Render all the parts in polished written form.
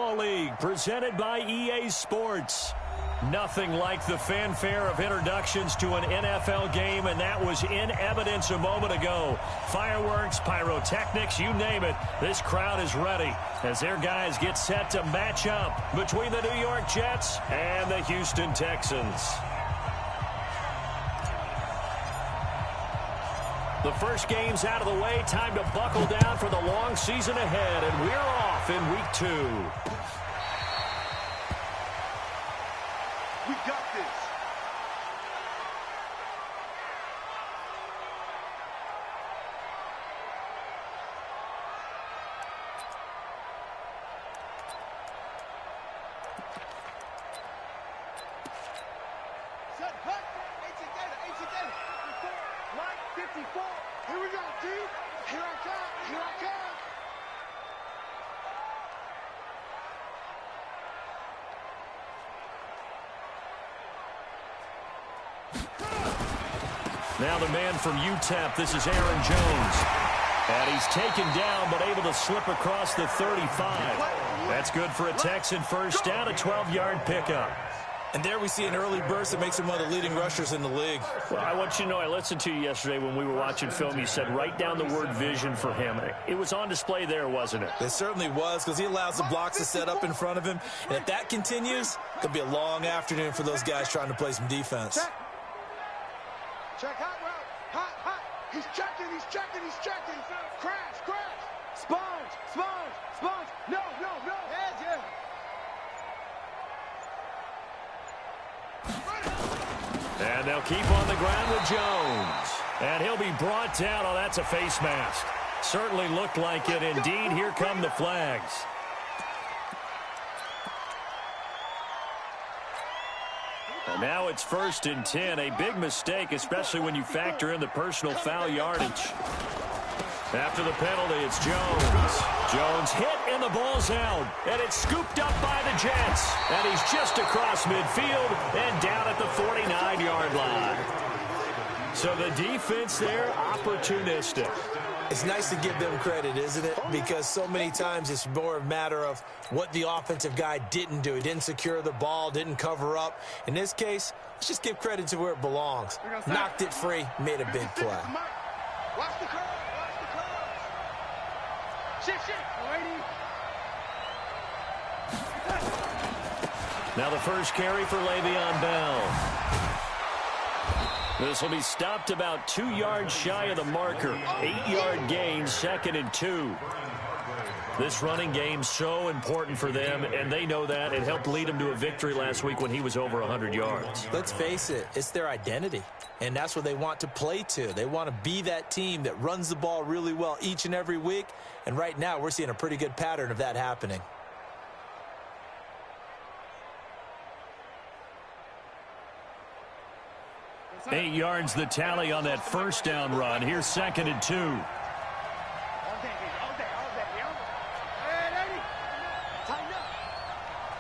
Football League, presented by EA Sports. Nothing like the fanfare of introductions to an NFL game, and that was in evidence a moment ago. Fireworks, pyrotechnics, you name it. This crowd is ready as their guys get set to match up between the New York Jets and the Houston Texans. The first game's out of the way. Time to buckle down for the long season ahead, and we're off in week 2. We got this. Set, cut. 18 data. Line 54. Here we go, D. Here I come. Now the man from UTEP, this is Aaron Jones. And he's taken down, but able to slip across the 35. That's good for a Texan first down, a 12-yard pickup. And there we see an early burst that makes him one of the leading rushers in the league. Well, I want you to know, I listened to you yesterday when we were watching film. You said write down the word vision for him. It was on display there, wasn't it? It certainly was, because he allows the blocks to set up in front of him. And if that continues, it'll be a long afternoon for those guys trying to play some defense. Check hot route. Hot. He's checking. Crash. Sponge. No. Heads, And they'll keep on the ground with Jones. And he'll be brought down. Oh, that's a face mask. Certainly looked like it. Indeed, here come the flags. And now it's 1st and 10. A big mistake, especially when you factor in the personal foul yardage. After the penalty, it's Jones. Jones hit, and the ball's out. And it's scooped up by the Jets. And he's just across midfield and down at the 49-yard line. So the defense there, opportunistic. It's nice to give them credit, isn't it? Because so many times it's more a matter of what the offensive guy didn't do. He didn't secure the ball, didn't cover up. In this case, let's just give credit to where it belongs. Knocked it free, made a big play. Watch the curve. Shit. Lady. Now the first carry for Le'Veon Bell. This will be stopped about 2 yards shy of the marker. 8-yard gain, 2nd and 2. This running game so important for them, and they know that. It helped lead them to a victory last week when he was over 100 yards. Let's face it, it's their identity, and that's what they want to play to. They want to be that team that runs the ball really well each and every week, and right now we're seeing a pretty good pattern of that happening. Eight yards the tally on that first down run. Here's 2nd and 2. All day. Hey, lady. Tighten up.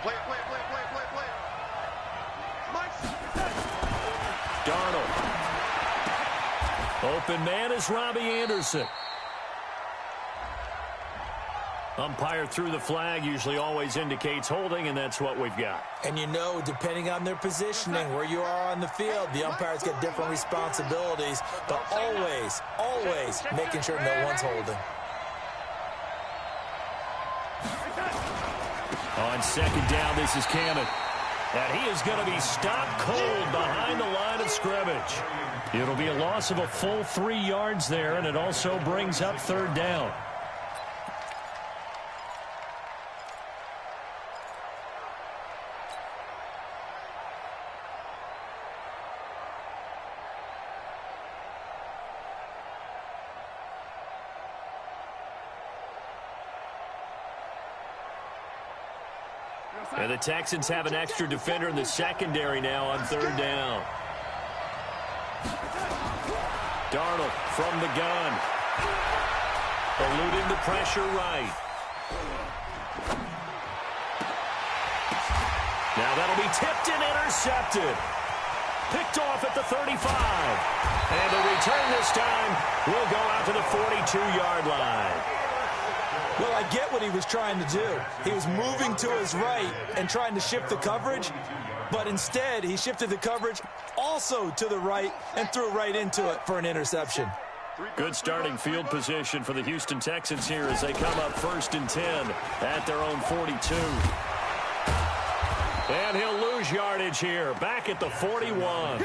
Play. Darnold. Open man is Robbie Anderson. Umpire threw the flag, usually always indicates holding, and that's what we've got. And you know, depending on their positioning, where you are on the field, the umpires get different responsibilities, but always making sure no one's holding. On 2nd down, this is Cameron. And he is going to be stopped cold behind the line of scrimmage. It'll be a loss of a full 3 yards there, and it also brings up 3rd down. And the Texans have an extra defender in the secondary now on 3rd down. Darnold from the gun. Eluding the pressure right. Now that'll be tipped and intercepted. Picked off at the 35. And the return this time will go out to the 42-yard line. Well, I get what he was trying to do. He was moving to his right and trying to shift the coverage, but instead he shifted the coverage also to the right and threw right into it for an interception. Good starting field position for the Houston Texans here as they come up 1st and 10 at their own 42. And he'll lose yardage here, back at the 41.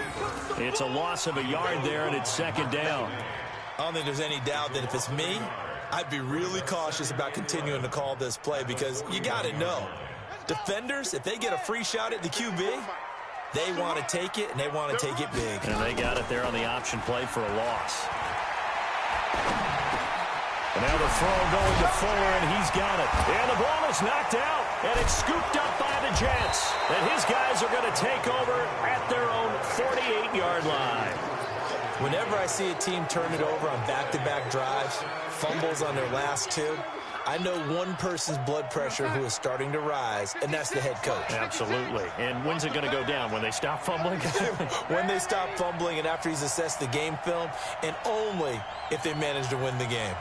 It's a loss of a yard there, and it's 2nd down. I don't think there's any doubt that if it's me, I'd be really cautious about continuing to call this play because you got to know, defenders, if they get a free shot at the QB, they want to take it, and they want to take it big. And they got it there on the option play for a loss. And now the throw going to Fuller, and he's got it. And the ball is knocked out, and it's scooped up by the Jets. And his guys are going to take over at their own 48-yard line. Whenever I see a team turn it over on back-to-back drives, fumbles on their last two, I know one person's blood pressure who is starting to rise, and that's the head coach. Absolutely. And when's it going to go down? When they stop fumbling? When they stop fumbling and after he's assessed the game film, and only if they manage to win the game.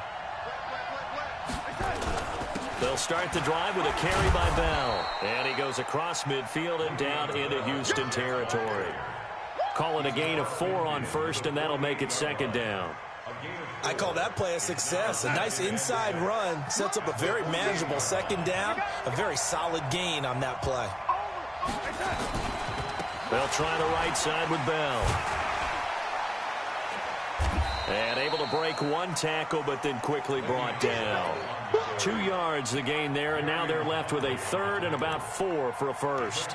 They'll start the drive with a carry by Bell. And he goes across midfield and down into Houston territory. Call it a gain of 4 on 1st, and that'll make it 2nd down. I call that play a success. A nice inside run sets up a very manageable 2nd down, a very solid gain on that play. They'll try the right side with Bell. And able to break one tackle, but then quickly brought down. 2 yards the gain there, and now they're left with a 3rd and about 4 for a 1st.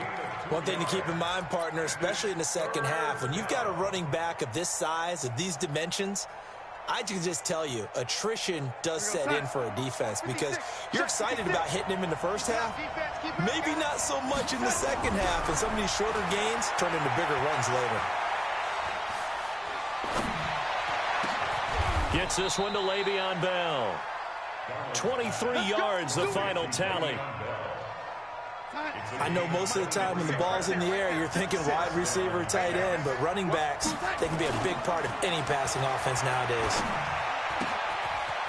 One thing to keep in mind, partner, especially in the second half, when you've got a running back of this size, of these dimensions, I can just tell you, attrition does set in for a defense because you're excited about hitting him in the first half, maybe not so much in the second half, and some of these shorter gains turn into bigger runs later. Gets this one to Le'Veon Bell. 23 yards, the final tally. I know most of the time when the ball's in the air, you're thinking wide receiver, tight end, but running backs, they can be a big part of any passing offense nowadays.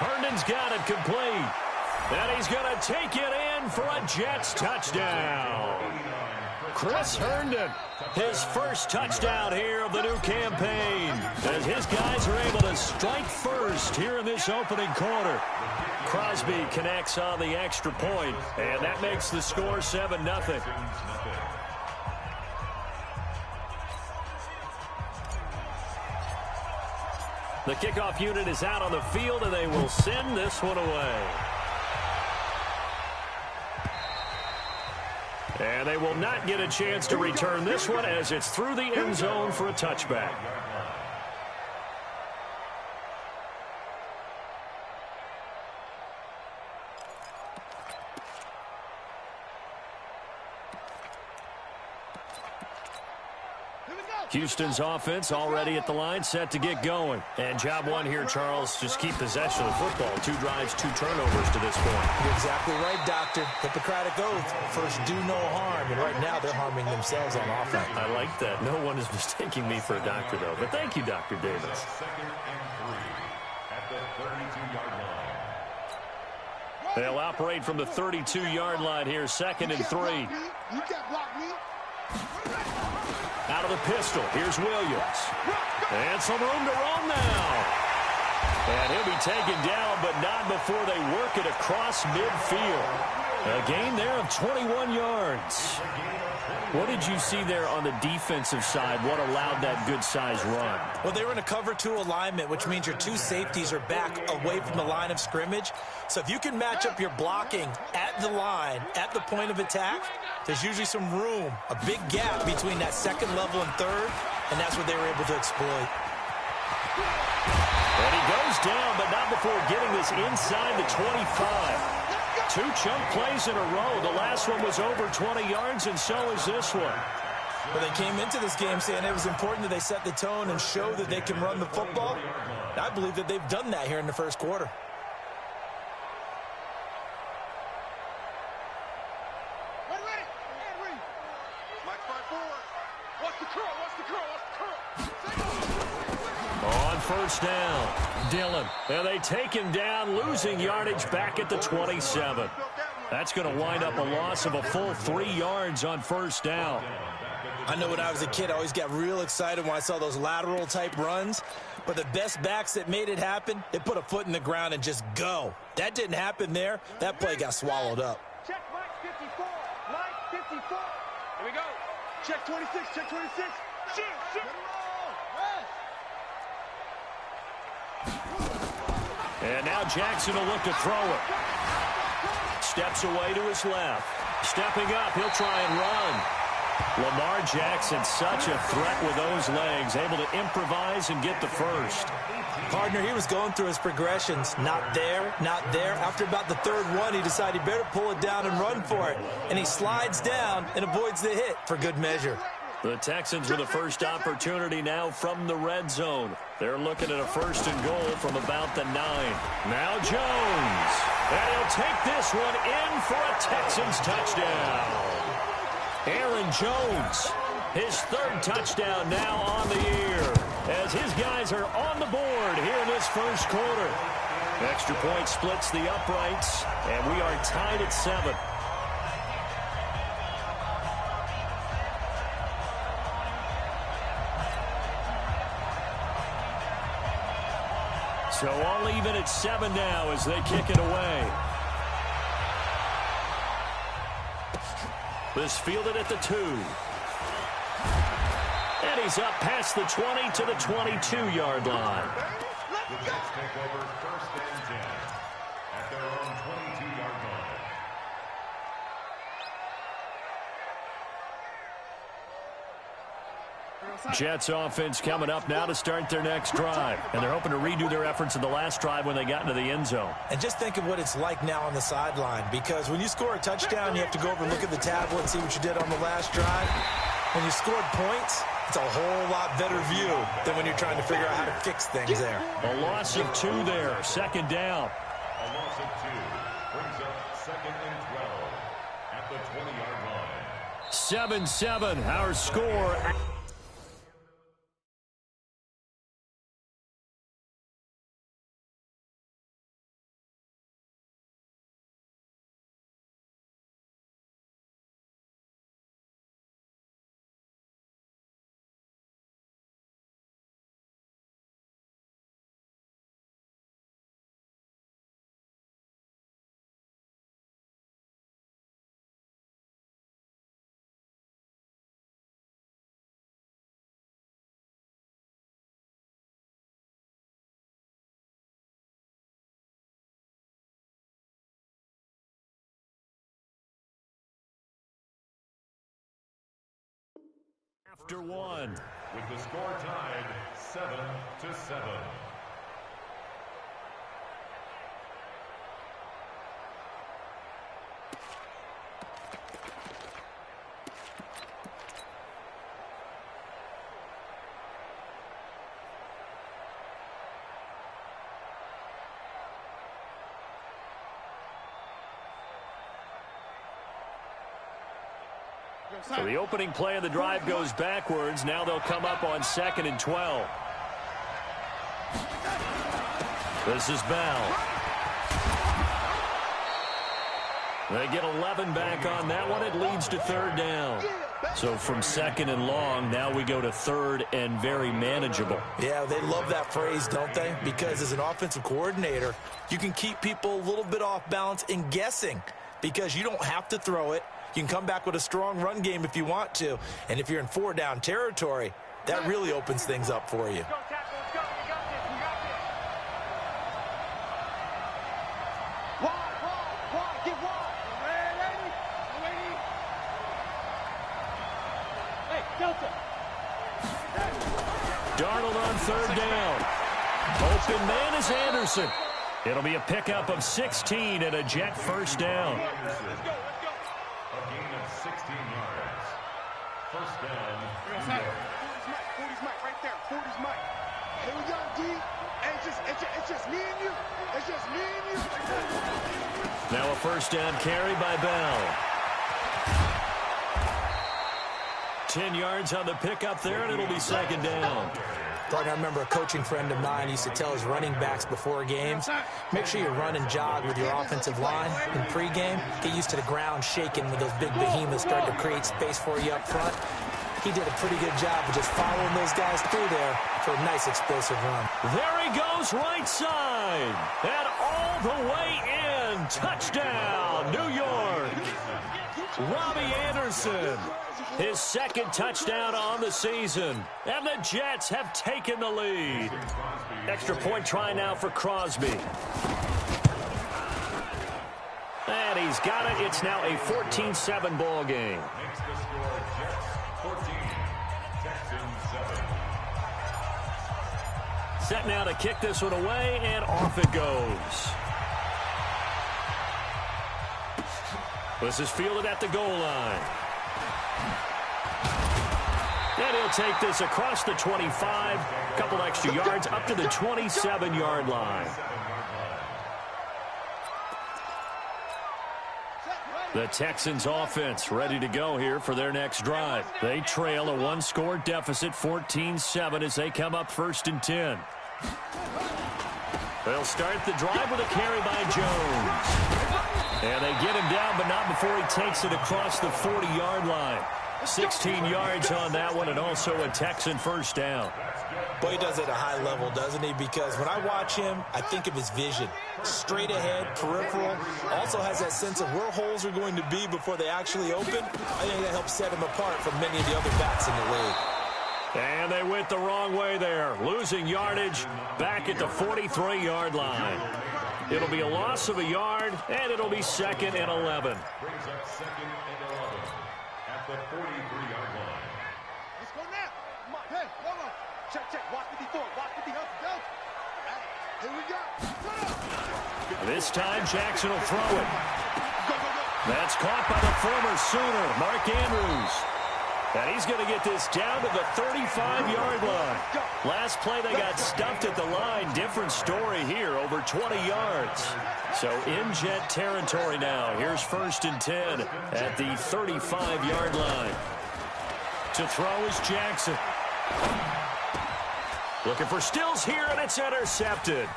Herndon's got it complete. And he's going to take it in for a Jets touchdown. Chris Herndon, his first touchdown here of the new campaign, as his guys are able to strike first here in this opening quarter. Crosby connects on the extra point, and that makes the score 7-0. The kickoff unit is out on the field, and they will send this one away. And they will not get a chance to return this one as it's through the end zone for a touchback. Houston's offense already at the line, set to get going. And job one here, Charles, just keep possession of the football. 2 drives, 2 turnovers to this point. You're exactly right, Doctor. Hippocratic oath, first do no harm. And right now they're harming themselves on offense. I like that. No one is mistaking me for a doctor, though. But thank you, Dr. Davis. They'll operate from the 32-yard line here, 2nd and 3. You can't block me. Out of the pistol, here's Williams. And some room to run now. And he'll be taken down, but not before they work it across midfield. A gain there of 21 yards. What did you see there on the defensive side? What allowed that good-sized run? Well, they were in a cover 2 alignment, which means your 2 safeties are back away from the line of scrimmage. So if you can match up your blocking at the line, at the point of attack, there's usually some room, a big gap between that 2nd level and 3rd, and that's what they were able to exploit. And he goes down, but not before getting this inside the 25. 2 chunk plays in a row. The last one was over 20 yards, and so is this one. But they came into this game saying it was important that they set the tone and show that they can run the football. And I believe that they've done that here in the first quarter. On first down, Dillon. And they take him down, losing yardage back at the 27. That's going to wind up a loss of a full 3 yards on first down. I know when I was a kid, I always got real excited when I saw those lateral-type runs. But the best backs that made it happen, they put a foot in the ground and just go. That didn't happen there. That play got swallowed up. Check Mike 54. Mike 54. Here we go. Check 26. Check 26. Shoot. And now Jackson will look to throw it. Steps away to his left. Stepping up, he'll try and run. Lamar Jackson, such a threat with those legs, able to improvise and get the first. Partner, he was going through his progressions. Not there, not there. After about the third one, he decided he better pull it down and run for it. And he slides down and avoids the hit for good measure. The Texans with a first opportunity now from the red zone. They're looking at a first and goal from about the 9. Now Jones. And he'll take this one in for a Texans touchdown. Aaron Jones, his 3rd touchdown now on the year, as his guys are on the board here in this first quarter. Extra point splits the uprights, and we are tied at 7. So all even at 7 now as they kick it away. This fielded at the 2. And he's up past the 20 to the 22-yard line. The Jets take over 1st and 10 at their own 22-yard line. Jets offense coming up now to start their next drive. And they're hoping to redo their efforts in the last drive when they got into the end zone. And just think of what it's like now on the sideline, because when you score a touchdown, you have to go over and look at the tablet and see what you did on the last drive. When you scored points, it's a whole lot better view than when you're trying to figure out how to fix things there. A loss of 2 there, 2nd down. A loss of 2 brings up 2nd and 12 at the 20-yard line. 7-7, our score. After 1. With the score tied 7-7. So the opening play of the drive goes backwards. Now they'll come up on 2nd and 12. This is Bell. They get 11 back on that one. It leads to 3rd down. So from 2nd and long, now we go to 3rd and very manageable. Yeah, they love that phrase, don't they? Because as an offensive coordinator, you can keep people a little bit off balance and guessing because you don't have to throw it. You can come back with a strong run game if you want to. And if you're in 4-down territory, that really opens things up for you. Darnold on 3rd down. Open man is Anderson. It'll be a pickup of 16 and a Jet first down. A gain of 16 yards. First down. 40's Mike right there. 40's Mike. Here we go, D. And it's just me and you. It's just me and you. Now a first down carry by Bell. 10 yards on the pickup there, and it'll be 2nd down. Gardner, I remember a coaching friend of mine used to tell his running backs before games, make sure you run and jog with your offensive line in pregame. Get used to the ground shaking with those big behemoths starting to create space for you up front. He did a pretty good job of just following those guys through there for a nice explosive run. There he goes, right side. And all the way in. Touchdown, New York. Robbie Anderson, his second touchdown on the season. And the Jets have taken the lead. Extra point try now for Crosby. And he's got it. It's now a 14-7 ball game. Set now to kick this one away, and off it goes. This is fielded at the goal line. And he'll take this across the 25, a couple extra yards up to the 27-yard line. The Texans offense ready to go here for their next drive. They trail a one-score deficit, 14-7, as they come up 1st and 10. They'll start the drive with a carry by Jones. And they get him down, but not before he takes it across the 40-yard line. 16 yards on that one, and also a Texan first down. Boy, he does it at a high level, doesn't he? Because when I watch him, I think of his vision. Straight ahead, peripheral. Also has that sense of where holes are going to be before they actually open. I think that helps set him apart from many of the other backs in the league. And they went the wrong way there. Losing yardage back at the 43-yard line. It'll be a loss of a yard, and it'll be 2nd and 11. Brings up 2nd and 11 at the 43-yard line. Let's go now. Come on. Hey, hold on. Check. Watch 54. Watch 50. Go. Here we go. This time, Jackson will throw it. That's caught by the former Sooner, Mark Andrews. And he's going to get this down to the 35-yard line. Last play, they got stuffed at the line. Different story here, over 20 yards. So in Jet territory now. Here's 1st and 10 at the 35-yard line. To throw is Jackson. Looking for Stills here, and it's intercepted.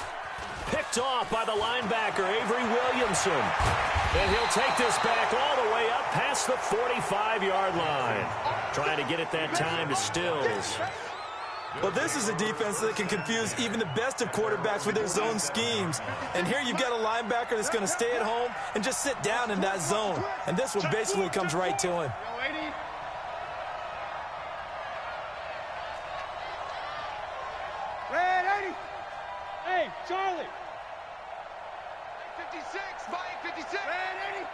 Picked off by the linebacker, Avery Williamson. And he'll take this back all the way up past the 45-yard line. Trying to get it that time to Stills. Well, this is a defense that can confuse even the best of quarterbacks with their zone schemes. And here you've got a linebacker that's going to stay at home and just sit down in that zone. And this one basically comes right to him. Red 80. Hey, Charlie. 56. Mike 56. Red 80.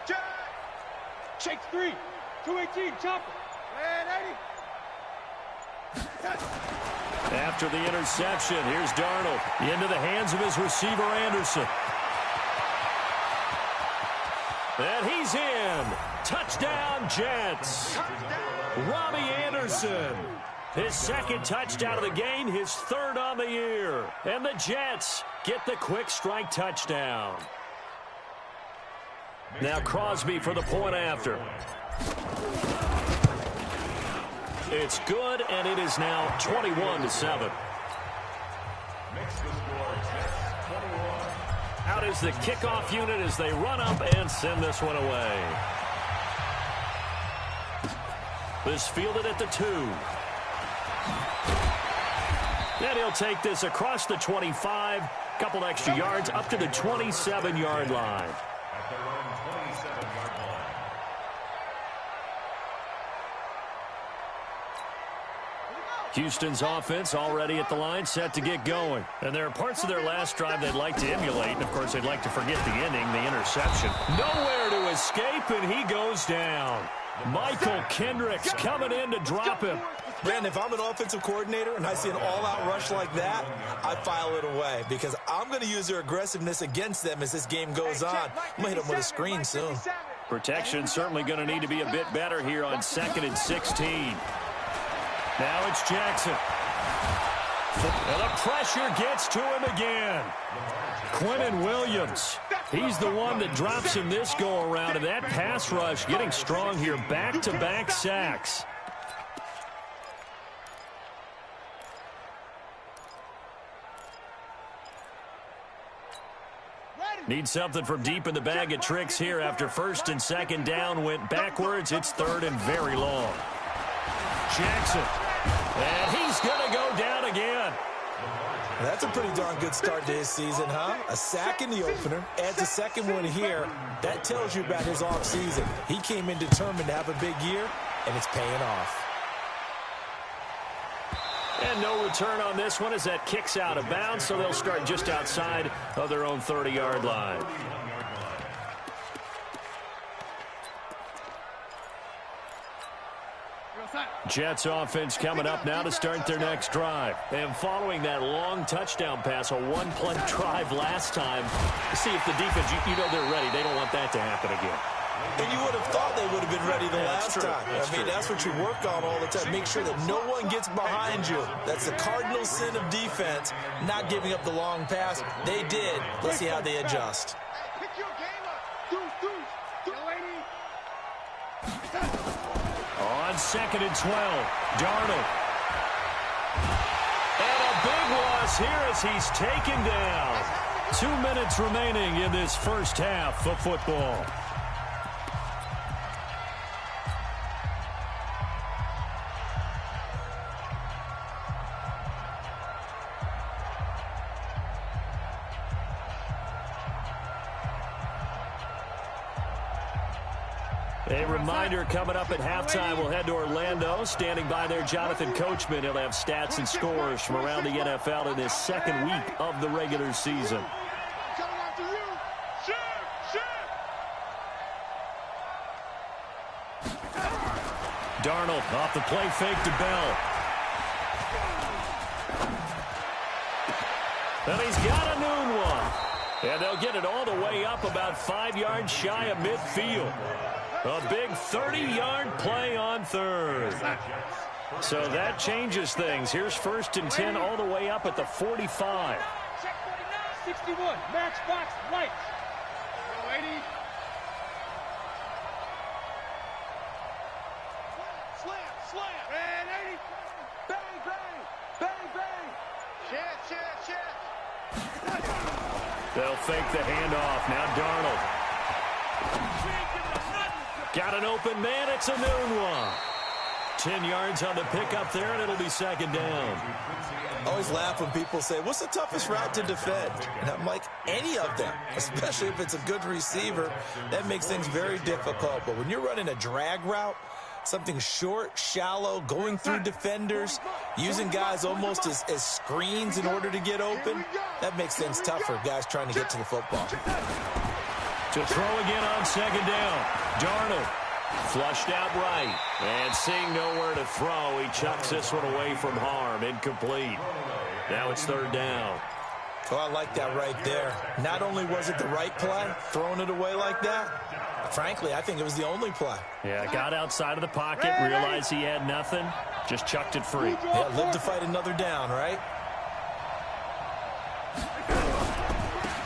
Check. Shakes 3. 218. Chopper. Red 80. After the interception, here's Darnold into the hands of his receiver, Anderson. And he's in. Touchdown, Jets. Robbie Anderson. His second touchdown of the game, his 3rd on the year. And the Jets get the quick strike touchdown. Now Crosby for the point after. It's good, and it is now 21-7. Makes the score Jets 21. Out is the kickoff unit as they run up and send this one away. This fielded at the 2. And he'll take this across the 25, couple extra yards up to the 27-yard line. At their own 27-yard line. Houston's offense already at the line, set to get going. And there are parts of their last drive they'd like to emulate. And, of course, they'd like to forget the ending, the interception. Nowhere to escape, and he goes down. Michael Kendricks coming in to drop him. Man, if I'm an offensive coordinator and I see an all-out rush like that, I file it away because I'm going to use their aggressiveness against them as this game goes on. I'm going to hit them with a screen soon. Protection certainly going to need to be a bit better here on 2nd and 16. Now it's Jackson. And the pressure gets to him again. Quinnen Williams. He's the one that drops him this go-around, and that pass rush getting strong here. Back-to-back sacks. Need something from deep in the bag of tricks here after first and second down went backwards. It's third and very long. Jackson. And he's going to go down again. That's a pretty darn good start to his season, huh? A sack in the opener, adds a second one here. That tells you about his offseason. He came in determined to have a big year, and it's paying off. And no return on this one as that kicks out of bounds, so they'll start just outside of their own 30-yard line. Jets offense coming up now to start their next drive. And following that long touchdown pass, a one-play drive last time, see if the defense, you know they're ready. They don't want that to happen again. And you would have thought they would have been ready the last time. That's what you work on all the time. Make sure that no one gets behind you. That's the cardinal sin of defense, not giving up the long pass. They did. Let's see how they adjust. Pick your game up. Deuce. On 2nd and 12, Darnold. And a big loss here as he's taken down. 2 minutes remaining in this first half of football. A reminder coming up at halftime, we'll head to Orlando. Standing by there, Jonathan Coachman. He'll have stats and scores from around the NFL in his second week of the regular season. Coming after you. Darnold off the play fake to Bell. And he's got a noon one. And they'll get it all the way up about 5 yards shy of midfield. A big 30-yard play on third. So that changes things. Here's 1st and 10 all the way up at the 45. Check 61, matchbox right. Go 80. Slam. And 80. Bang. Chance. They'll fake the handoff. Now Darnold. Got an open man. It's a noon one. 10 yards on the pickup there, and it'll be second down. I always laugh when people say, what's the toughest route to defend? And I'm like, any of them, especially if it's a good receiver. That makes things very difficult. But when you're running a drag route, something short, shallow, going through defenders, using guys almost as screens in order to get open, that makes things tough for guys trying to get to the football. To throw again on second down. Darnold flushed out right. And seeing nowhere to throw, he chucks this one away from harm. Incomplete. Now it's third down. Oh, I like that right there. Not only was it the right play, throwing it away like that, frankly, I think it was the only play. Yeah, got outside of the pocket, realized he had nothing, just chucked it free. Yeah, live to fight another down, right?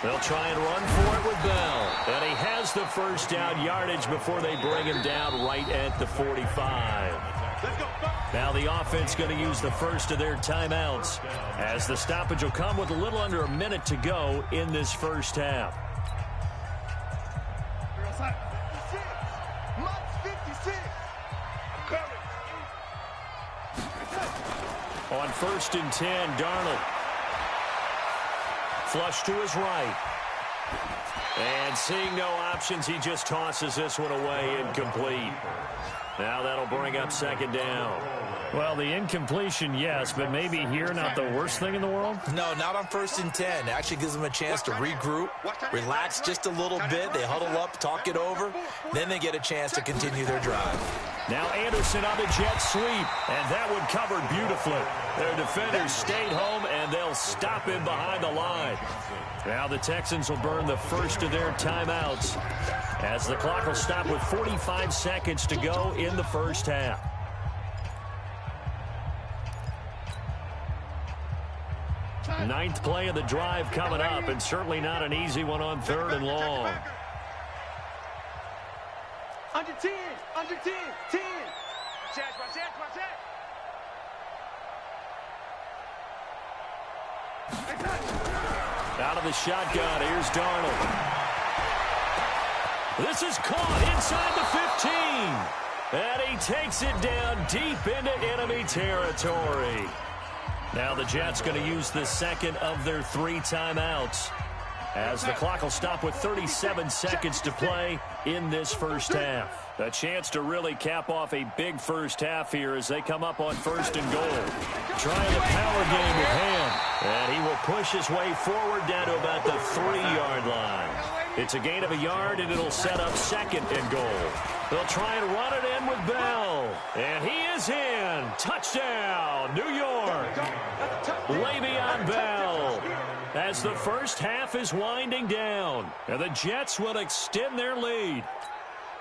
They'll try and run for it with Bell. And he has the first down yardage before they bring him down right at the 45. Now the offense going to use the first of their timeouts as the stoppage will come with a little under a minute to go in this first half. On 1st and 10, Darnold. Flush to his right. And seeing no options, he just tosses this one away, incomplete. Now that'll bring up second down. Well, the incompletion, yes, but maybe here not the worst thing in the world? No, not on 1st and 10. It actually gives them a chance to regroup, relax just a little bit. They huddle up, talk it over. Then they get a chance to continue their drive. Now Anderson on the jet sweep, and that one covered beautifully. Their defenders stayed home, and they'll stop him behind the line. Now the Texans will burn the first of their timeouts as the clock will stop with 45 seconds to go in the first half. Ninth play of the drive coming up, and certainly not an easy one on 3rd and long. Under 10. 10. Out of the shotgun, here's Darnold. This is caught inside the 15. And he takes it down deep into enemy territory. Now the Jets going to use the second of their 3 timeouts, as the clock will stop with 37 seconds to play in this first half. A chance to really cap off a big first half here as they come up on 1st and goal. Trying the power game with Ham. And he will push his way forward down to about the 3-yard line. It's a gain of a yard, and it'll set up 2nd and goal. They'll try and run it in with Bell. And he is in. Touchdown, New York. Le'Veon Bell. As the first half is winding down, and the Jets will extend their lead.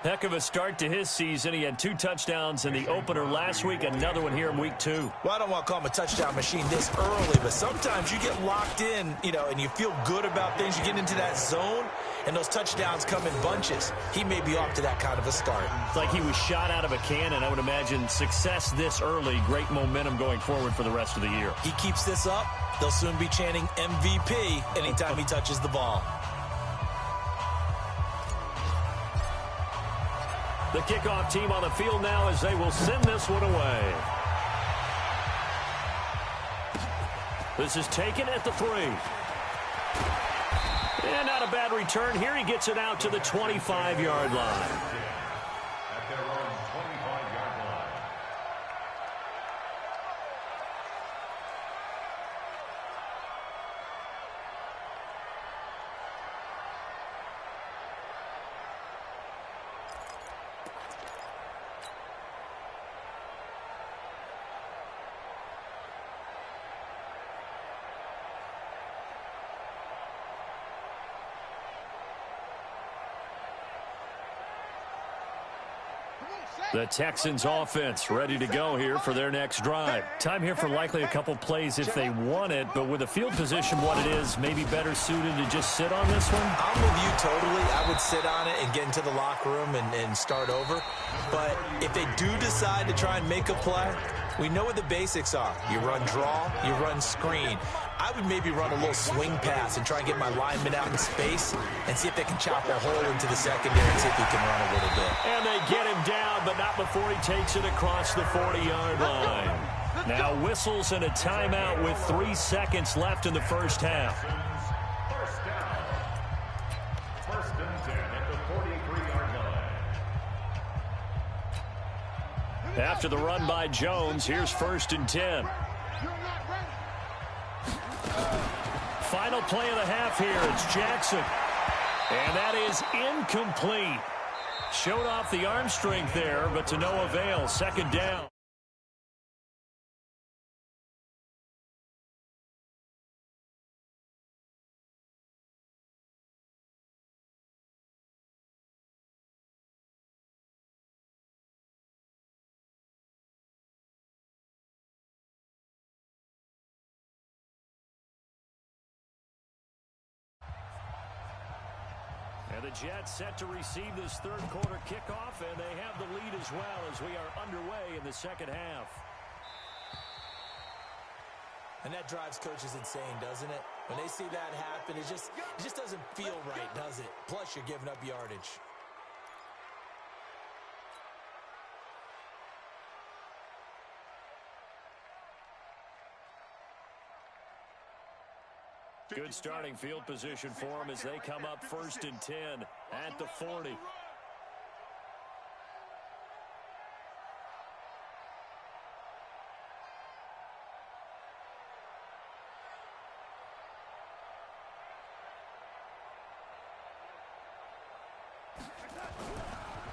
Heck of a start to his season. He had 2 touchdowns in the opener last week, another one here in week 2. Well, I don't want to call him a touchdown machine this early, but sometimes you get locked in, and you feel good about things. You get into that zone, and those touchdowns come in bunches. He may be off to that kind of a start. It's like he was shot out of a cannon. I would imagine success this early, great momentum going forward for the rest of the year. He keeps this up, they'll soon be chanting MVP anytime he touches the ball. The kickoff team on the field now as they will send this one away. This is taken at the 3. And not a bad return here. He gets it out to the 25-yard line. At their own 25-yard line. The Texans offense ready to go here for their next drive. Time here for likely a couple plays if they want it, but with the field position what it is, maybe better suited to just sit on this one? I'm with you totally. I would sit on it and get into the locker room and start over. But if they do decide to try and make a play, we know what the basics are. You run draw, you run screen. I would maybe run a little swing pass and try and get my lineman out in space and see if they can chop a hole into the secondary and see if he can run a little bit. And they get him down, but not before he takes it across the 40-yard line. Now whistles and a timeout with 3 seconds left in the first half. First down. 1st and 10 at the 43-yard line. After the run by Jones, here's 1st and 10. Final play of the half here. It's Jackson. And that is incomplete. Showed off the arm strength there, but to no avail. 2nd down. And the Jets set to receive this 3rd quarter kickoff, and they have the lead as well as we are underway in the 2nd half. And that drives coaches insane, doesn't it? When they see that happen, it just doesn't feel right, does it? Plus, you're giving up yardage. Good starting field position for them as they come up 1st and 10 at the 40.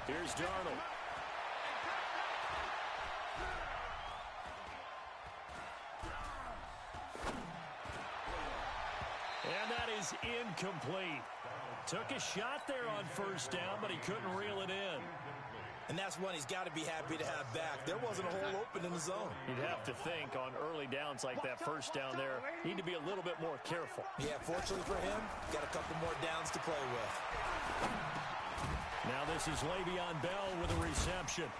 Here's Darnold. And that is incomplete. Took a shot there on 1st down, but he couldn't reel it in. And that's one he's got to be happy to have back. There wasn't a hole open in the zone. You'd have to think on early downs like that 1st down there, need to be a little bit more careful. Yeah, fortunately for him, got a couple more downs to play with. Now this is Le'Veon Bell with a reception.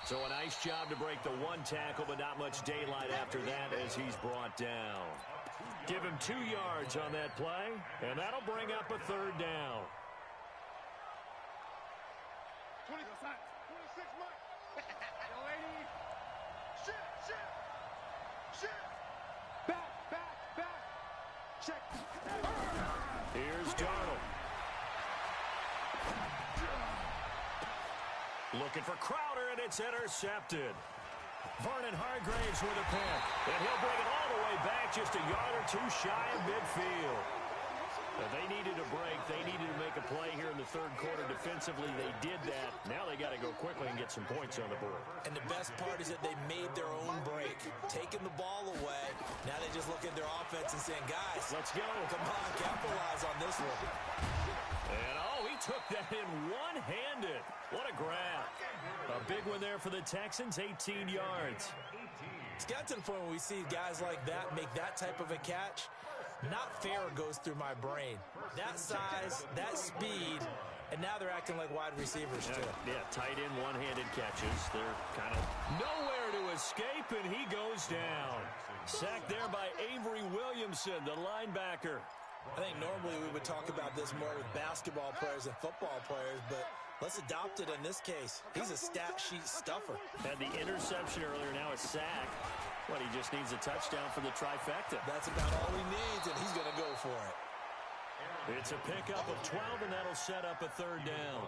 So a nice job to break the 1 tackle, but not much daylight after that as he's brought down. Give him 2 yards on that play, and that'll bring up a 3rd down. 26 Mike. Yo, lady. Shit. Back. Check. Here's Darnold. Looking for Crowder, and it's intercepted. Vernon Hargraves with a pick, and he'll bring it all the way back just a yard or two shy of midfield. They needed a break. They needed to make a play here in the third quarter defensively. They did that. Now they got to go quickly and get some points on the board. And the best part is that they made their own break, taking the ball away. Now they just look at their offense and saying, guys, let's go. Come on, capitalize on this one. And, he took that in one-handed. What a grab. A big one there for the Texans, 18 yards. It's got to the point where we see guys like that make that type of a catch. Not fair goes through my brain. That size, that speed, and now they're acting like wide receivers, too. Yeah, tight end, one-handed catches. They're kind of nowhere to escape, and he goes down. Sacked there by Avery Williamson, the linebacker. I think normally we would talk about this more with basketball players and football players, but let's adopt it in this case. He's a stat sheet stuffer. Had the interception earlier, now a sack. But he just needs a touchdown for the trifecta. That's about all he needs, and he's going to go for it. It's a pickup of 12, and that'll set up a third down.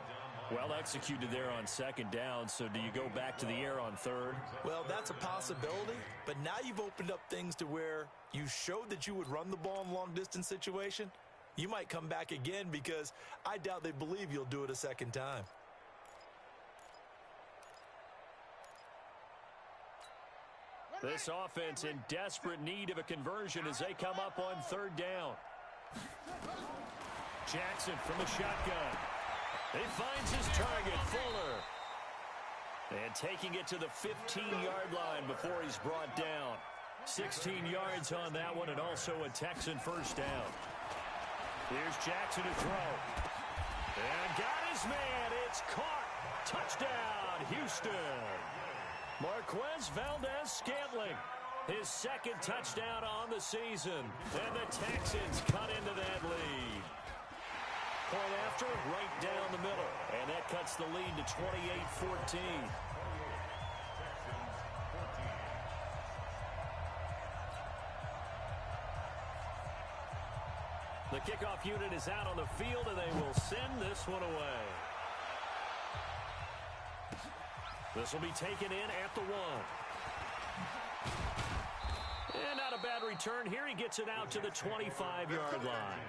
Well executed there on second down, so do you go back to the air on third? Well, that's a possibility, but now you've opened up things to where you showed that you would run the ball in a long-distance situation. You might come back again because I doubt they believe you'll do it a second time. This offense in desperate need of a conversion as they come up on third down. Jackson from the shotgun. He finds his target, Fuller. And taking it to the 15-yard line before he's brought down. 16 yards on that one, and also a Texan first down. Here's Jackson to throw. And got his man. It's caught. Touchdown, Houston. Marquez Valdez-Scantling, his second touchdown on the season. And the Texans cut into that lead. Point after, right down the middle. And that cuts the lead to 28-14. The kickoff unit is out on the field, and they will send this one away. This will be taken in at the 1. And not a bad return here. He gets it out to the 25-yard line.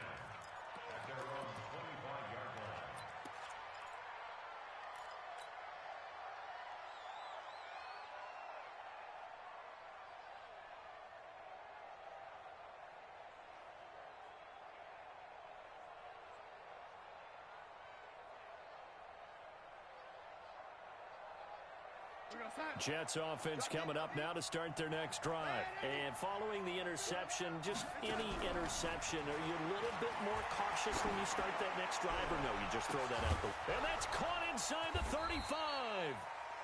Jets offense coming up now to start their next drive. And following the interception, just any interception, are you a little bit more cautious when you start that next drive, or no, you just throw that out the... And that's caught inside the 35.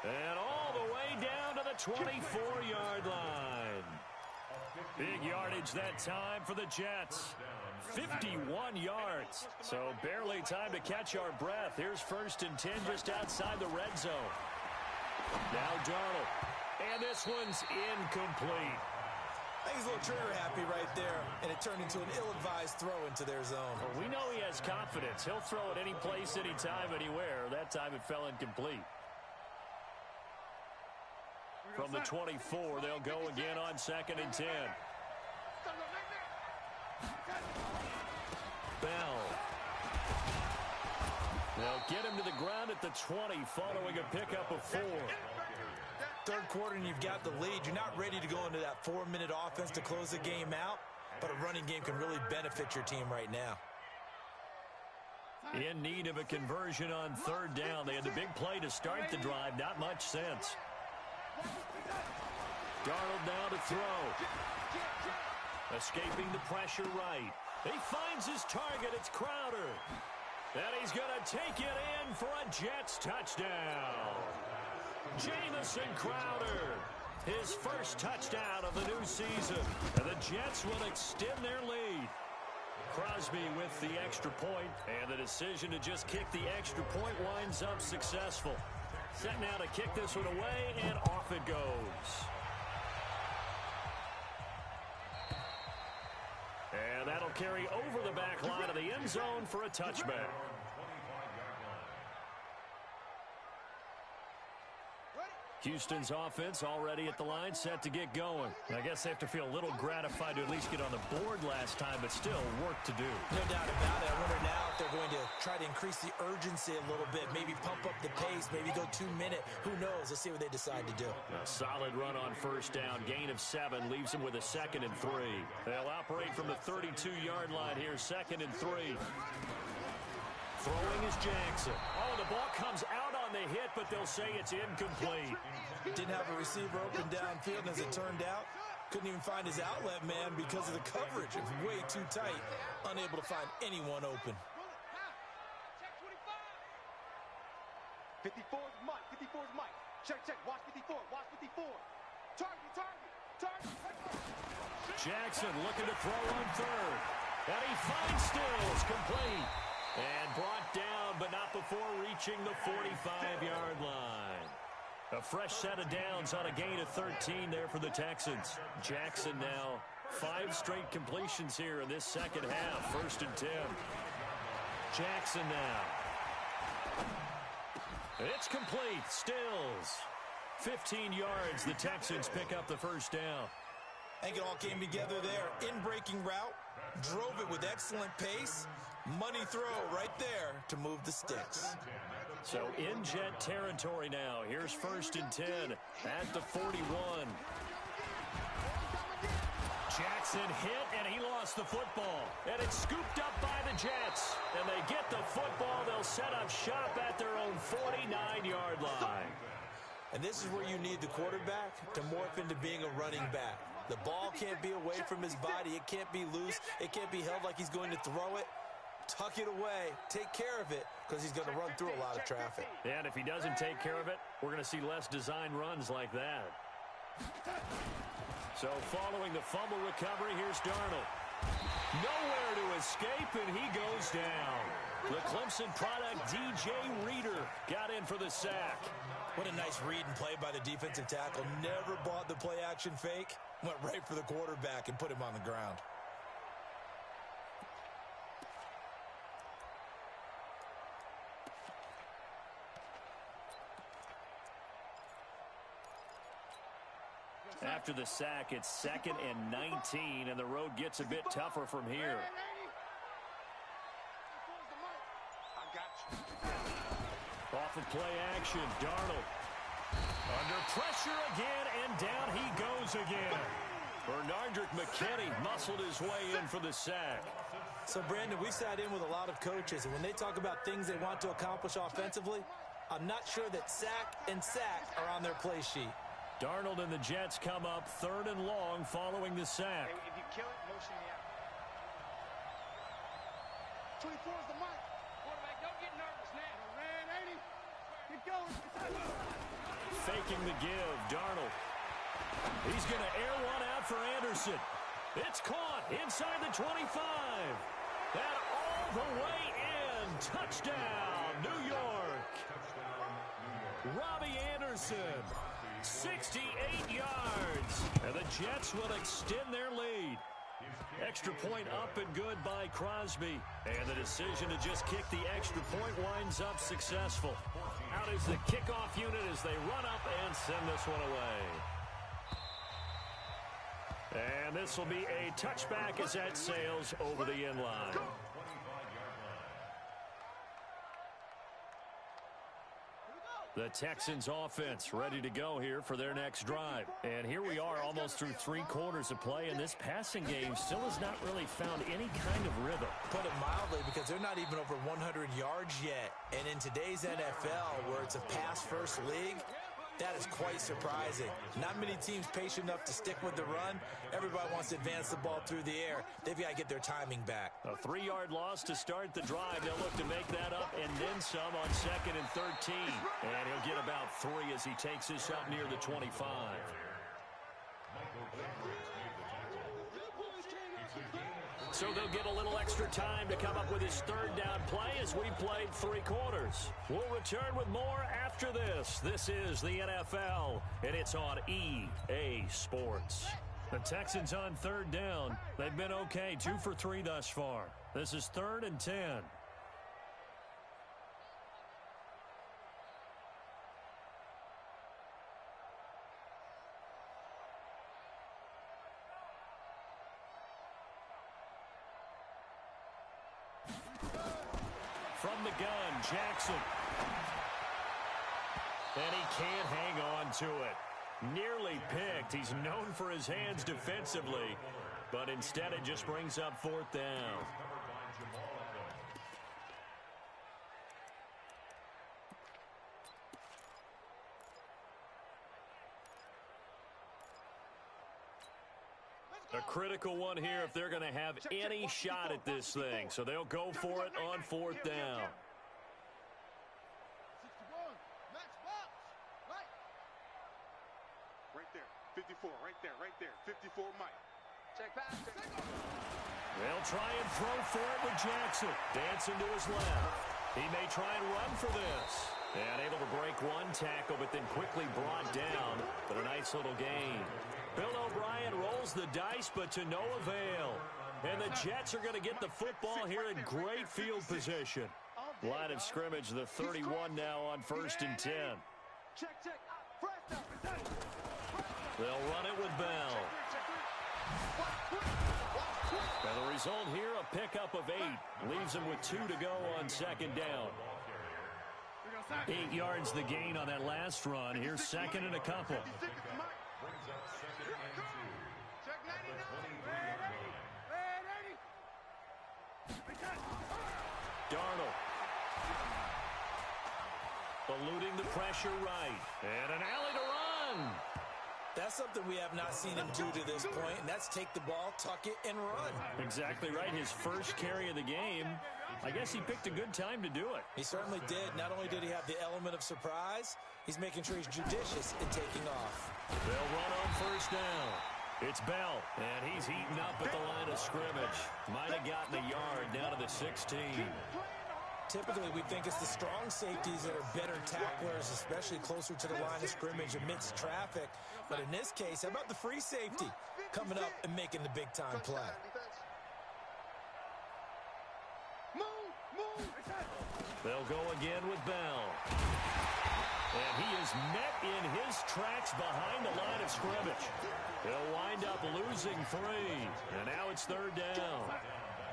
And all the way down to the 24-yard line. Big yardage that time for the Jets. 51 yards. So barely time to catch our breath. Here's 1st and 10 just outside the red zone. Now Darnold. And this one's incomplete. I think he's a little trigger happy right there, and it turned into an ill-advised throw into their zone. Well, we know he has confidence. He'll throw it any place, anytime, anywhere. That time it fell incomplete. From the 24, they'll go again on 2nd and 10. Bell. They'll get him to the ground at the 20 following a pickup of 4. Third quarter and you've got the lead. You're not ready to go into that 4-minute offense to close the game out, but a running game can really benefit your team right now. In need of a conversion on 3rd down. They had the big play to start the drive. Not much sense. Darnold now to throw. Escaping the pressure right. He finds his target. It's Crowder. And he's going to take it in for a Jets touchdown. Jamison Crowder, his first touchdown of the new season. And the Jets will extend their lead. Crosby with the extra point, and the decision to just kick the extra point winds up successful. Set now to kick this one away, and off it goes. And that'll carry over the back line of the end zone for a touchback. Houston's offense already at the line, set to get going. I guess they have to feel a little gratified to at least get on the board last time, but still work to do. No doubt about it. I wonder now if they're going to try to increase the urgency a little bit, maybe pump up the pace, maybe go 2-minute. Who knows? Let's see what they decide to do. A solid run on first down. Gain of 7 leaves them with a 2nd and 3. They'll operate from the 32-yard line here, 2nd and 3. Throwing is Jackson. Oh, the ball comes out on the hit, but they'll say it's incomplete. Didn't have a receiver open downfield, and as it turned out, couldn't even find his outlet man because of the coverage. It was way too tight, unable to find anyone open. 54 is Mike. 54 is Mike. Check, check. Watch 54. Watch 54. Target. Jackson looking to throw on 3rd. And he finds Stills, complete. And brought down, but not before reaching the 45-yard line. A fresh set of downs on a gain of 13 there for the Texans. Jackson now 5 straight completions here in this second half. 1st and 10. Jackson now. It's complete. Stills. 15 yards. The Texans pick up the first down. I think it all came together there. In-breaking route. Drove it with excellent pace. Money throw right there to move the sticks. So in Jet territory now. Here's 1st and 10 at the 41. Jackson hit, and he lost the football. And it's scooped up by the Jets. And they get the football. They'll set up shop at their own 49-yard line. And this is where you need the quarterback to morph into being a running back. The ball can't be away from his body. It can't be loose. It can't be held like he's going to throw it. Tuck it away. Take care of it because he's going to run through a lot of traffic. And if he doesn't take care of it, we're going to see less design runs like that. So following the fumble recovery, here's Darnold. Nowhere to escape, and he goes down. The Clemson product, DJ Reader, got in for the sack. What a nice read and play by the defensive tackle. Never bought the play-action fake. Went right for the quarterback and put him on the ground. After the sack, it's 2nd and 19, and the road gets a bit tougher from here. Off of play action, Darnold. Under pressure again, and down he goes again. Bernardrick McKinney muscled his way in for the sack. So, Brandon, we sat in with a lot of coaches, and when they talk about things they want to accomplish offensively, I'm not sure that sack and sack are on their play sheet. Darnold and the Jets come up 3rd and long following the sack. Hey, if you kill it, motion me out. 24 is the mic. Quarterback, don't get nervous now. Ran 80. Keep going. Faking the give, Darnold. He's going to air one out for Anderson. It's caught inside the 25. And all the way in. Touchdown, New York. Robbie Anderson. 68 yards. And the Jets will extend their lead. Extra point up and good by Crosby. And the decision to just kick the extra point winds up successful. Out is the kickoff unit as they run up and send this one away. And this will be a touchback as that sails over the end line. The Texans offense ready to go here for their next drive. And here we are almost through 3 quarters of play, and this passing game still has not really found any kind of rhythm. Put it mildly, because they're not even over 100 yards yet. And in today's NFL, where it's a pass-first league, that is quite surprising. Not many teams patient enough to stick with the run. Everybody wants to advance the ball through the air. They've got to get their timing back. A 3-yard loss to start the drive. They'll look to make that up and then some on 2nd and 13. And he'll get about 3 as he takes this up near the 25. So they'll get a little extra time to come up with his third down play as we played 3 quarters. We'll return with more after this. This is the NFL, and it's on EA Sports. The Texans on third down. They've been okay, 2 for 3 thus far. This is 3rd and 10. From the gun, Jackson. And he can't hang on to it. Nearly picked. He's known for his hands defensively, but instead it just brings up 4th down. A critical one here if they're going to have any shot at this thing. So they'll go for it on 4th down. 61, max box, right. Right there, 54, right there, 54, Mike. Check pass. They'll try and throw for it with Jackson. Dancing to his left. He may try and run for this. And able to break one tackle, but then quickly brought down. But a nice little gain. Bill O'Brien rolls the dice, but to no avail. And the Jets are going to get the football here in great field position. Line of scrimmage, the 31 now on 1st and 10. Check. They'll run it with Bell. And the result here, a pickup of 8. Leaves him with 2 to go on 2nd down. 8 yards the gain on that last run. Here's 2nd and a couple. Brings up 2nd and 2. Check At the 23-yard line. Darnold. Eluding the pressure right. And an alley to run. That's something we have not seen him do to this point, and that's take the ball, tuck it, and run. Exactly right. His first carry of the game. I guess he picked a good time to do it. He certainly did. Not only did he have the element of surprise, he's making sure he's judicious in taking off. They'll run on 1st down. It's Bell, and he's eaten up at the line of scrimmage. Might have gotten a yard down to the 16. Typically, we think it's the strong safeties that are better tacklers, especially closer to the line of scrimmage amidst traffic. But in this case, how about the free safety coming up and making the big-time play? They'll go again with Bell. And he is met in his tracks behind the line of scrimmage. He'll wind up losing 3. And now it's 3rd down.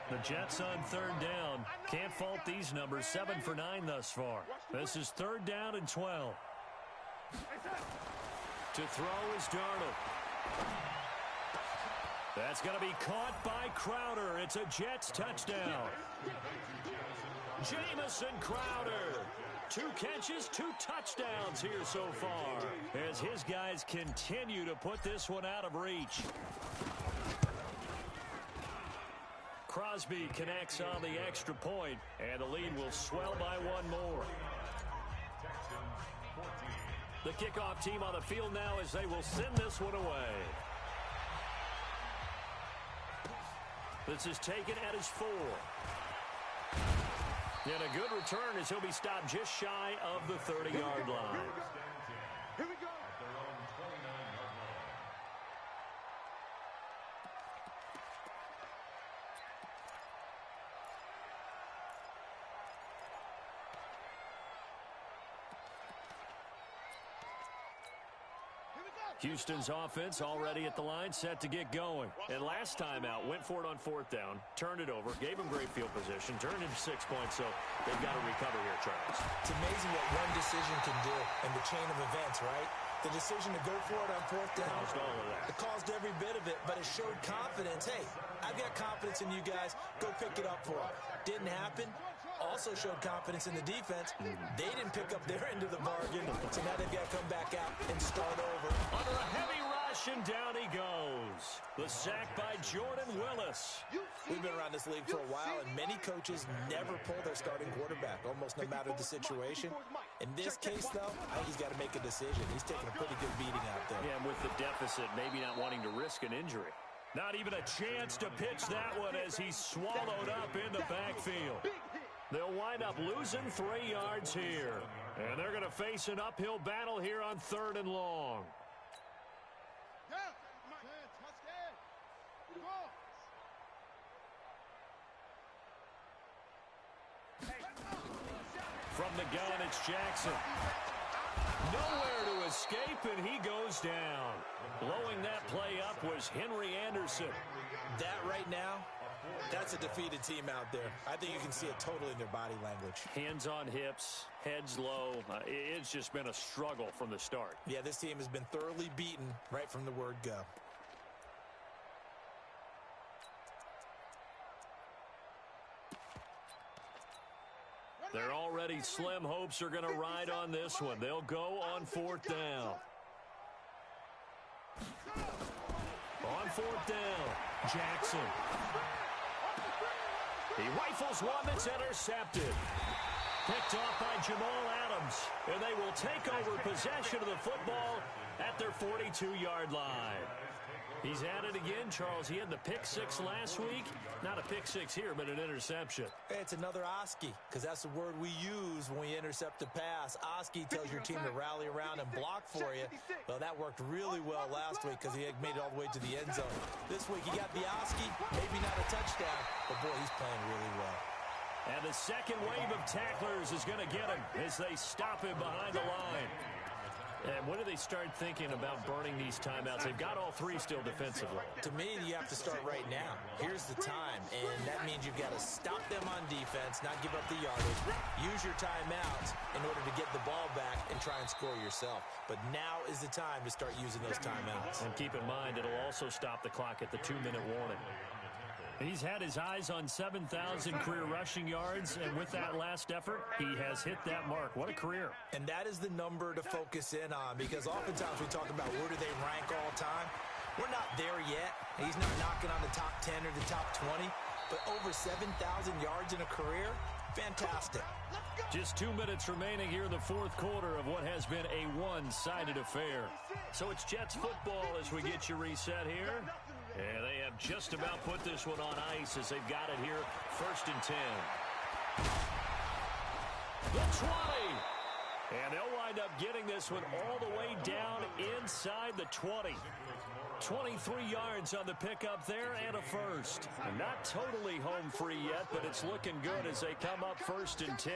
The Jets on 3rd down. Can't fault these numbers. 7 for 9 thus far. This is 3rd down and 12. To throw is Darnold. That's going to be caught by Crowder. It's a Jets touchdown. Jamison Crowder. 2 catches, 2 touchdowns here so far as his guys continue to put this one out of reach. Crosby connects on the extra point, and the lead will swell by 1 more. The kickoff team on the field now as they will send this one away. This is taken at his 4. And a good return as he'll be stopped just shy of the 30-yard line. Here we go. At their own 29-yard line. Houston's offense already at the line, set to get going. And last time out, went for it on 4th down, turned it over, gave him great field position, turned into 6 points, so they've got to recover here, Charles. It's amazing what one decision can do in the chain of events, right? The decision to go for it on 4th down. Caused all of that. It caused every bit of it, but it showed confidence. Hey, I've got confidence in you guys. Go pick it up for them. Didn't happen. Also showed confidence in the defense. They didn't pick up their end of the bargain, so now they've got to come back out and start over. Under a heavy rush, and down he goes. The sack by Jordan Willis. We've been around this league for a while, and many coaches never pull their starting quarterback, almost no matter the situation. In this case, though, I think he's got to make a decision. He's taking a pretty good beating out there. Yeah, and with the deficit, maybe not wanting to risk an injury. Not even a chance to pitch that one as he's swallowed up in the backfield. They'll wind up losing 3 yards here. And they're going to face an uphill battle here on 3rd and long. From the gun, it's Jackson. Nowhere to escape, and he goes down. Blowing that play up was Henry Anderson. That right now, that's a defeated team out there. I think you can see it totally in their body language. Hands on hips, heads low. It's just been a struggle from the start. Yeah, this team has been thoroughly beaten right from the word go. Their already slim hopes are going to ride on this one. They'll go on 4th down. On 4th down, Jackson. He rifles one that's intercepted. Picked off by Jamal Adams. And they will take over possession of the football at their 42-yard line. He's at it again, Charles. He had the pick 6 last week. Not a pick 6 here, but an interception. It's another Oski, because that's the word we use when we intercept a pass. Oski tells your team to rally around and block for you. Well, that worked really well last week because he had made it all the way to the end zone. This week he got the Oski, maybe not a touchdown, but boy, he's playing really well. And the second wave of tacklers is going to get him as they stop him behind the line. And when do they start thinking about burning these timeouts? They've got all 3 still defensively. To me, you have to start right now. Here's the time, and that means you've got to stop them on defense, not give up the yardage. Use your timeouts in order to get the ball back and try and score yourself. But now is the time to start using those timeouts. And keep in mind, it'll also stop the clock at the 2-minute warning. He's had his eyes on 7,000 career rushing yards, and with that last effort, he has hit that mark. What a career. And that is the number to focus in on, because oftentimes we talk about where do they rank all time. We're not there yet. He's not knocking on the top 10 or the top 20, but over 7,000 yards in a career, fantastic. Just 2 minutes remaining here in the 4th quarter of what has been a one-sided affair. So it's Jets football as we get you reset here. And they have just about put this one on ice as they've got it here, 1st and 10. The 20. And they'll wind up getting this one all the way down inside the 20. 23 yards on the pickup there and a first. And not totally home free yet, but it's looking good as they come up 1st and 10.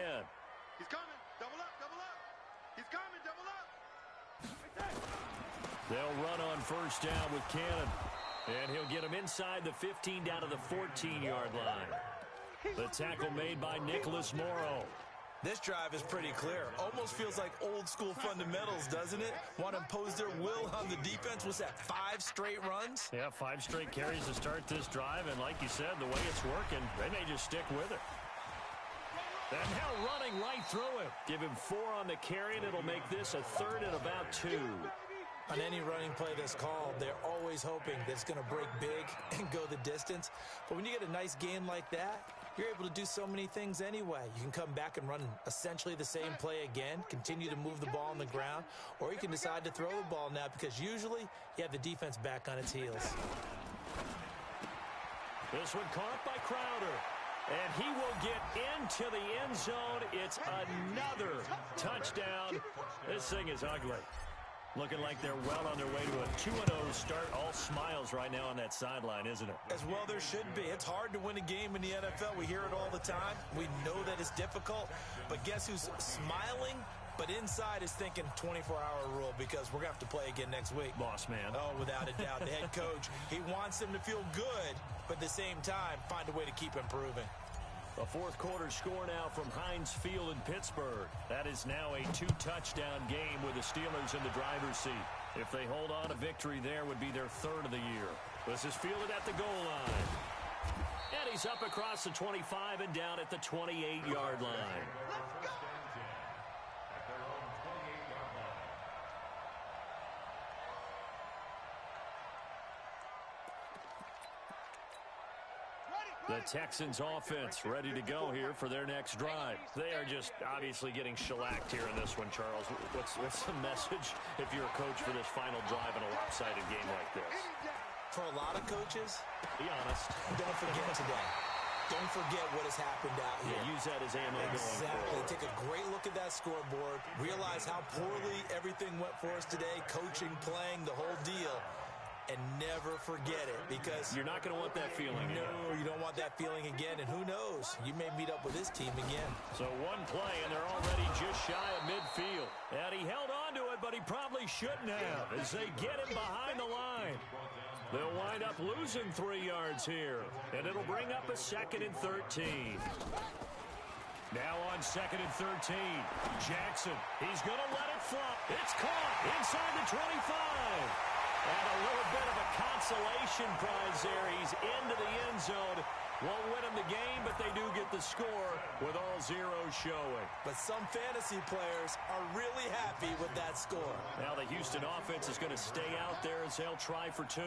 He's coming. Double up, double up. He's coming, double up. They'll run on 1st down with Cannon. And he'll get him inside the 15 down to the 14-yard line. The tackle made by Nicholas Morrow. This drive is pretty clear. Almost feels like old-school fundamentals, doesn't it? Want to impose their will on the defense. Was that 5 straight runs? Yeah, 5 straight carries to start this drive. And like you said, the way it's working, they may just stick with it. And now running right through him. Give him 4 on the carry, and it'll make this a 3rd and about 2. On any running play that's called, they're always hoping that it's going to break big and go the distance. But when you get a nice game like that, you're able to do so many things anyway. You can come back and run essentially the same play again, continue to move the ball on the ground, or you can decide to throw the ball now because usually you have the defense back on its heels. This one caught by Crowder. And he will get into the end zone. It's another touchdown. This thing is ugly. Looking like they're well on their way to a 2-0 start. All smiles right now on that sideline, isn't it? As well there should be. It's hard to win a game in the NFL. We hear it all the time. We know that it's difficult. But guess who's smiling? But inside is thinking 24-hour rule because we're going to have to play again next week. Boss man. Oh, without a doubt. The head coach, he wants them to feel good, but at the same time, find a way to keep improving. A 4th quarter score now from Heinz Field in Pittsburgh. That is now a 2-touchdown game with the Steelers in the driver's seat. If they hold on, a victory there would be their 3rd of the year. This is fielded at the goal line. And he's up across the 25 and down at the 28-yard line. The Texans offense ready to go here for their next drive. They are just obviously getting shellacked here in this one, Charles. What's the message if you're a coach for this final drive in a lopsided game like this? For a lot of coaches, be honest. Don't forget today. Don't forget what has happened out here. Yeah, use that as ammo going Exactly. forward. Take a great look at that scoreboard. Realize how poorly everything went for us today. Coaching, playing, the whole deal. And never forget it, because you're not going to want that feeling again. No, you don't want that feeling again. And who knows? You may meet up with this team again. So one play, and they're already just shy of midfield. And he held on to it, but he probably shouldn't have, as they get him behind the line. They'll wind up losing 3 yards here, and it'll bring up a 2nd and 13. Now on 2nd and 13, Jackson. He's going to let it fly. It's caught inside the 25. And a little bit of a consolation prize there. He's into the end zone. Won't win him the game, but they do get the score with all zeros showing. But some fantasy players are really happy with that score. Now the Houston offense is going to stay out there as they'll try for 2.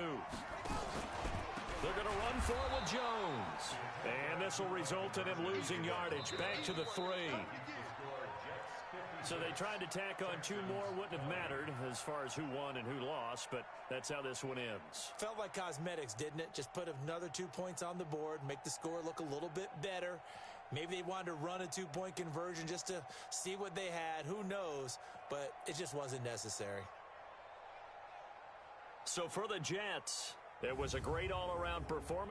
They're going to run for it with Jones. And this will result in him losing yardage. Back to the 3. So they tried to tack on 2 more. Wouldn't have mattered as far as who won and who lost, but that's how this one ends. Felt like cosmetics, didn't it? Just put another 2 points on the board, make the score look a little bit better. Maybe they wanted to run a 2-point conversion just to see what they had. Who knows? But it just wasn't necessary. So for the Jets, it was a great all-around performance.